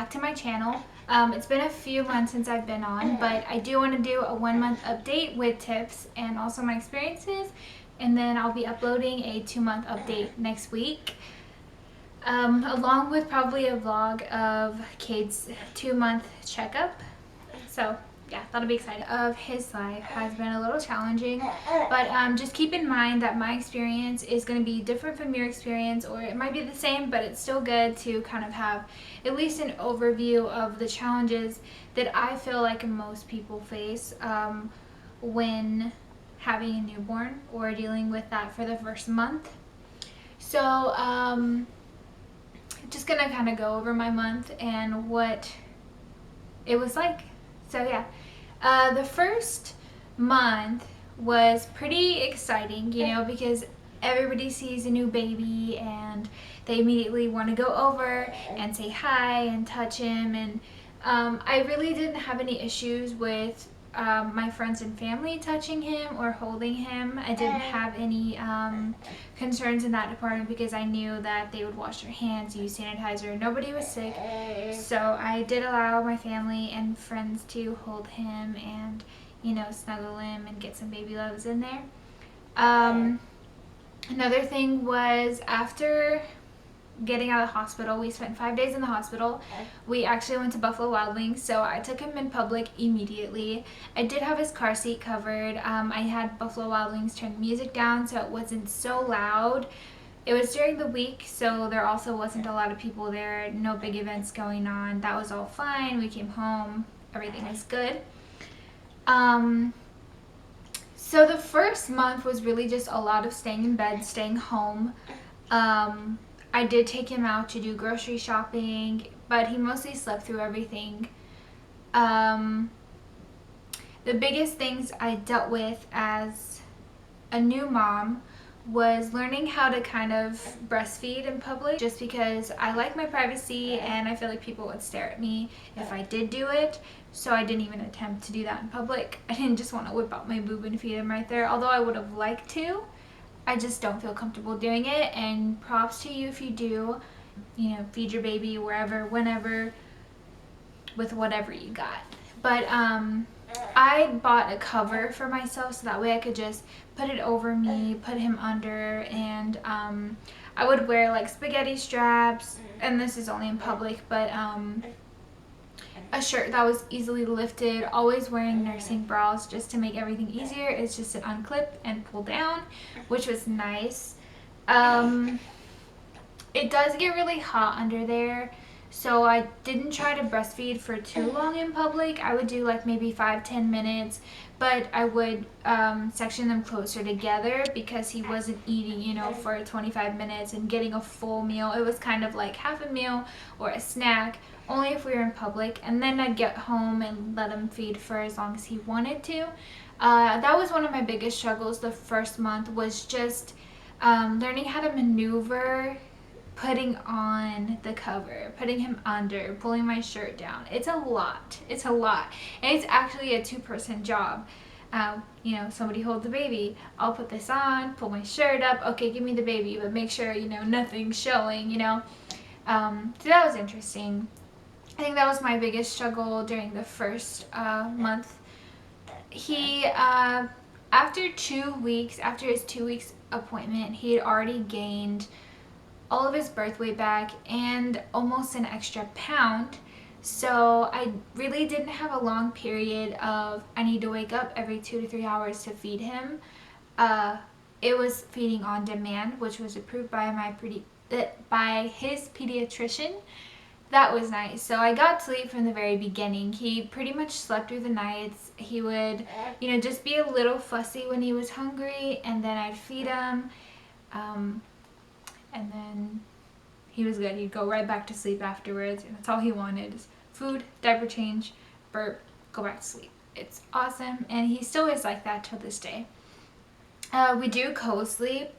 back to my channel. It's been a few months since I've been on, but I do want to do a 1-month update with tips and also my experiences, and then I'll be uploading a 2-month update next week, along with probably a vlog of Cade's 2-month checkup. So yeah, that'll be exciting. Of his life has been a little challenging, but just keep in mind that my experience is going to be different from your experience, or it might be the same, but it's still good to kind of have at least an overview of the challenges that I feel like most people face when having a newborn or dealing with that for the first month. So just gonna kind of go over my month and what it was like. So yeah, the first month was pretty exciting, you know, because everybody sees a new baby and they immediately want to go over and say hi and touch him. And I really didn't have any issues with my friends and family touching him or holding him. I didn't have any concerns in that department because I knew that they would wash their hands, use sanitizer. Nobody was sick, so I did allow my family and friends to hold him and, you know, snuggle him and get some baby loves in there. Another thing was, after getting out of the hospital, we spent 5 days in the hospital. We actually went to Buffalo Wild Wings, so I took him in public immediately. I did have his car seat covered. I had Buffalo Wild Wings turn the music down so it wasn't so loud. It was during the week, so there also wasn't a lot of people there, no big events going on. That was all fine. We came home, everything was good. So the first month was really just a lot of staying in bed, staying home. I did take him out to do grocery shopping, but he mostly slept through everything. The biggest things I dealt with as a new mom was learning how to kind of breastfeed in public, just because I like my privacy and I feel like people would stare at me if I did do it. So I didn't even attempt to do that in public. I didn't just want to whip out my boob and feed him right there, although I would have liked to. I just don't feel comfortable doing it, and props to you if you do. You know, feed your baby wherever, whenever, with whatever you got. But I bought a cover for myself so that way I could just put it over me, put him under, and I would wear like spaghetti straps, and this is only in public, but a shirt that was easily lifted, always wearing nursing bras just to make everything easier. It's just an unclip and pull down, which was nice. It does get really hot under there, so I didn't try to breastfeed for too long in public. I would do like maybe 5-10 minutes, but I would section them closer together because he wasn't eating, you know, for 25 minutes and getting a full meal. It was kind of like half a meal or a snack, only if we were in public, and then I'd get home and let him feed for as long as he wanted to. That was one of my biggest struggles the first month, was just learning how to maneuver putting on the cover, putting him under, pulling my shirt down. It's a lot. It's a lot. And it's actually a 2-person job. You know, somebody holds the baby. I'll put this on, pull my shirt up. Okay, give me the baby, but make sure, you know, nothing's showing, you know. So that was interesting. I think that was my biggest struggle during the first month. He, after 2 weeks, after his 2 weeks appointment, he had already gained all of his birth weight back and almost an extra pound. So I really didn't have a long period of I need to wake up every 2 to 3 hours to feed him. It was feeding on demand, which was approved by by his pediatrician. That was nice. So I got sleep from the very beginning. He pretty much slept through the nights. He would, you know, just be a little fussy when he was hungry, and then I'd feed him. And then he was good. He'd go right back to sleep afterwards, and that's all he wanted, is food, diaper change, burp, go back to sleep. It's awesome, and he still is like that till this day. We do co-sleep.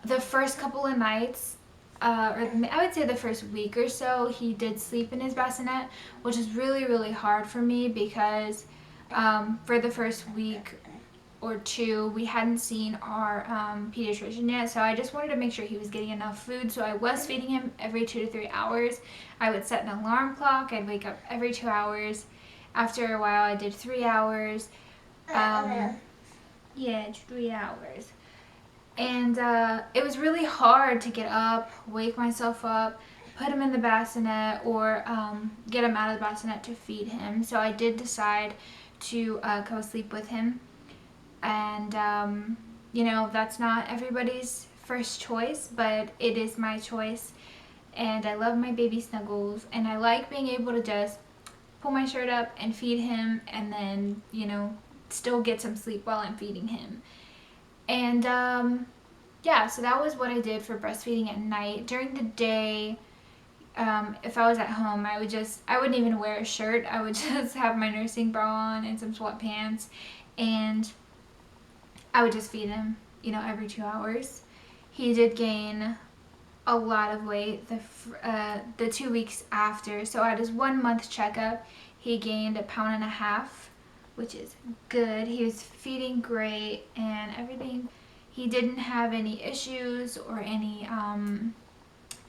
The first couple of nights, or I would say the first week or so, he did sleep in his bassinet, which is really, really hard for me because for the first week or 2. We hadn't seen our pediatrician yet, so I just wanted to make sure he was getting enough food. So I was feeding him every 2 to 3 hours. I would set an alarm clock. I'd wake up every 2 hours. After a while, I did 3 hours. Yeah, 3 hours. And it was really hard to get up, wake myself up, put him in the bassinet, or get him out of the bassinet to feed him. So I did decide to go sleep with him. And, you know, that's not everybody's first choice, but it is my choice. And I love my baby snuggles. And I like being able to just pull my shirt up and feed him, and then, you know, still get some sleep while I'm feeding him. And yeah, so that was what I did for breastfeeding at night. During the day, if I was at home, I wouldn't even wear a shirt. I would just have my nursing bra on and some sweatpants, and I would just feed him, you know, every 2 hours. He did gain a lot of weight the 2 weeks after. So at his 1 month checkup, he gained 1.5 pounds, which is good. He was feeding great and everything. He didn't have any issues or any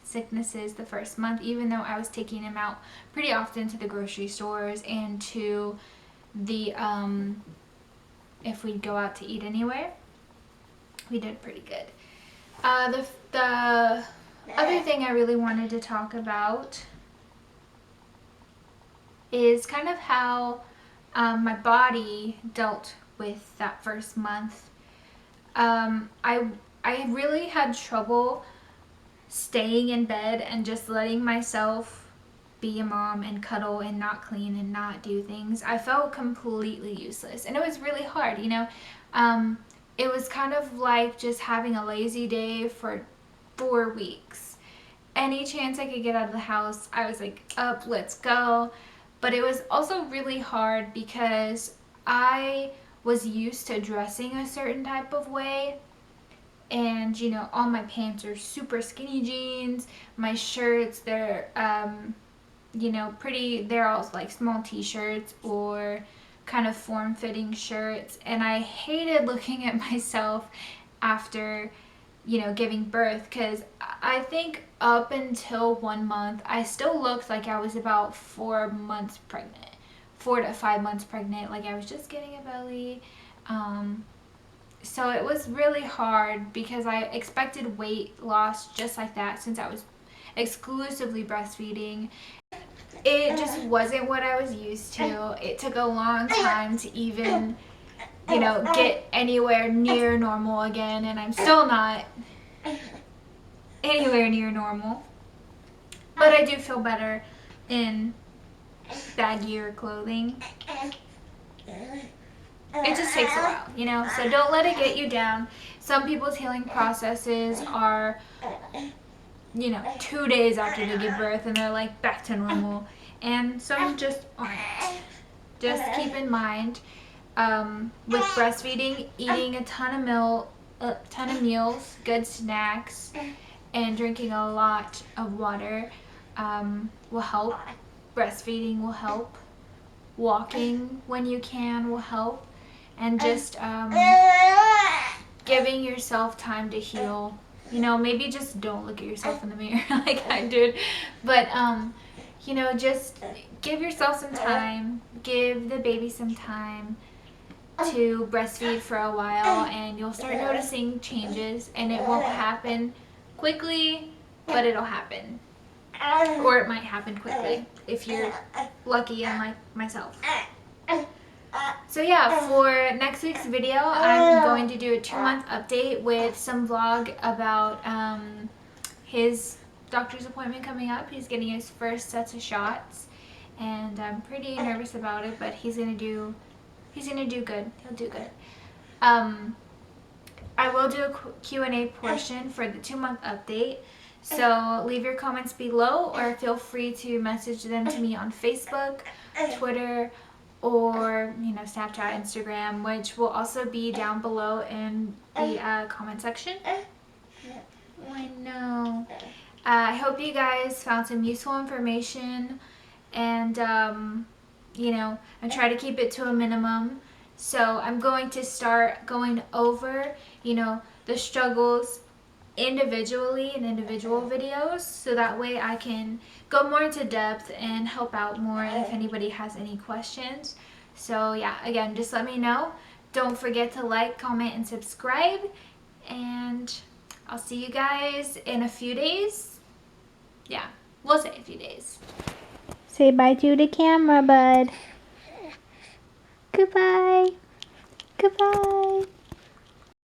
sicknesses the first month, even though I was taking him out pretty often to the grocery stores and to the, if we'd go out to eat anywhere. We did pretty good. The other thing I really wanted to talk about is kind of how my body dealt with that first month. I really had trouble staying in bed and just letting myself be a mom and cuddle and not clean and not do things. I felt completely useless, and it was really hard, you know. It was kind of like just having a lazy day for 4 weeks. Any chance I could get out of the house, I was like, up, let's go. But it was also really hard because I was used to dressing a certain type of way. And, you know, all my pants are super skinny jeans. My shirts, they're, you know, they're all like small t-shirts or kind of form-fitting shirts. And I hated looking at myself after, you know, giving birth, because I think up until 1 month, I still looked like I was about 4 months pregnant. 4 to 5 months pregnant, like I was just getting a belly. So it was really hard because I expected weight loss just like that since I was exclusively breastfeeding. It just wasn't what I was used to. It took a long time to even, you know, get anywhere near normal again, and I'm still not anywhere near normal. But I do feel better in baggier clothing. It just takes a while, you know, so don't let it get you down. Some people's healing processes are, you know, 2 days after they give birth and they're like back to normal, and some just aren't. Just keep in mind, with breastfeeding, eating a ton of meals, good snacks, and drinking a lot of water will help. Breastfeeding will help. Walking when you can will help. And just giving yourself time to heal. You know, maybe just don't look at yourself in the mirror like I did. But, you know, just give yourself some time. Give the baby some time to breastfeed for a while, and you'll start noticing changes. And it won't happen quickly, but it'll happen. Or it might happen quickly if you're lucky, unlike myself. So yeah, for next week's video, I'm going to do a 2-month update with some vlog about his doctor's appointment coming up. He's getting his first sets of shots, and I'm pretty nervous about it, but he's gonna do good. He'll do good. I will do a Q&A portion for the 2-month update. So leave your comments below, or feel free to message them to me on Facebook, Twitter, or, you know, Snapchat, Instagram, which will also be down below in the comment section. I know. I hope you guys found some useful information, and, you know, I try to keep it to a minimum So I'm going to start going over, the struggles individually in individual videos, so that way I can go more into depth and help out more if anybody has any questions. So yeah, again, just let me know. Don't forget to like, comment, and subscribe, and I'll see you guys in a few days. Yeah, we'll say a few days. Say bye to the camera, bud. Goodbye. Goodbye.